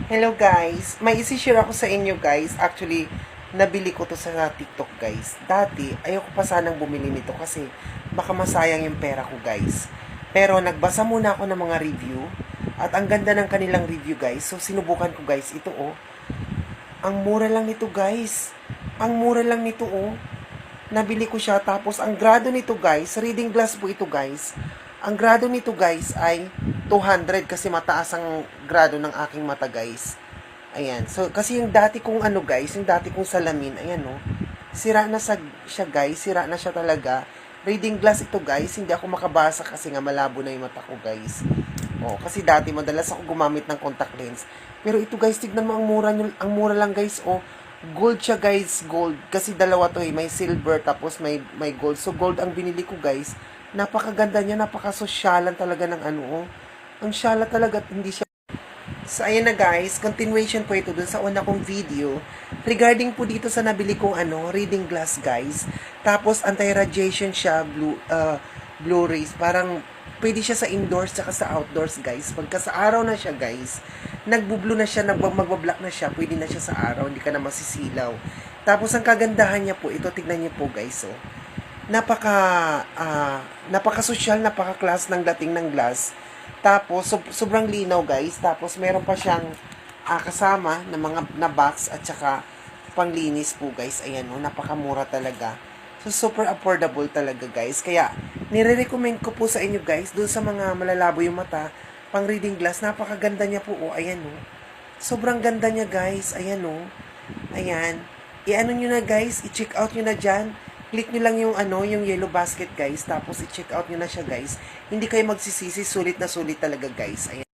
Hello guys, may isi-share ako sa inyo guys. Actually, nabili ko to sa TikTok guys. Dati, ayoko pa sanang bumili nito kasi baka masayang yung pera ko guys. Pero nagbasa muna ako ng mga review at ang ganda ng kanilang review guys. So sinubukan ko guys, ito oh. Ang mura lang nito guys. Ang mura lang nito oh. Nabili ko siya tapos ang grado nito guys, reading glass po ito guys. Ang grado nito guys ay 200 kasi mataas ang grado ng aking mata guys. Ayan. So kasi yung dati kong ano guys, yung dati kong salamin, ayan oh. Sira na siya guys, sira na siya talaga. Reading glass ito guys, hindi ako makabasa kasi nga malabo na yung mata ko guys. Oh, kasi dati madalas ako gumamit ng contact lens. Pero ito guys, tignan mo ang mura lang guys oh. Gold siya guys, gold. Kasi dalawa to eh, may silver tapos may gold. So gold ang binili ko guys. Napakaganda niya, napakasosyalan talaga ng ano oh. Ang syala talaga, hindi siya. So ayan na guys, continuation po ito dun sa una kong video. Regarding po dito sa nabili kong ano, reading glass guys. Tapos anti-radiation siya, blue rays. Parang pwede siya sa indoors tsaka sa outdoors guys. Pagka sa araw na siya guys, nagbu-blue na siya, magbablock na siya, pwede na siya sa araw, hindi ka na masisilaw. Tapos ang kagandahan niya po, ito tignan niyo po guys oh. Napaka-social, napaka-class ng dating ng glass. Tapos sobrang linaw guys. Tapos meron pa siyang kasama na mga na box at saka panglinis po guys. Ayan oh, napakamura talaga. So super affordable talaga guys. Kaya nire-recommend ko po sa inyo guys, dun sa mga malalabo yung mata, pang reading glass, napakaganda niya po oh. Ayan oh. Sobrang ganda niya guys. Ayan oh. Ayan. I-ano nyo na guys, i-check out nyo na dyan. Click nyo lang yung ano, yung yellow basket guys. Tapos i-check out nyo na siya guys. Hindi kayo magsisisi, sulit na sulit talaga guys. Ayan.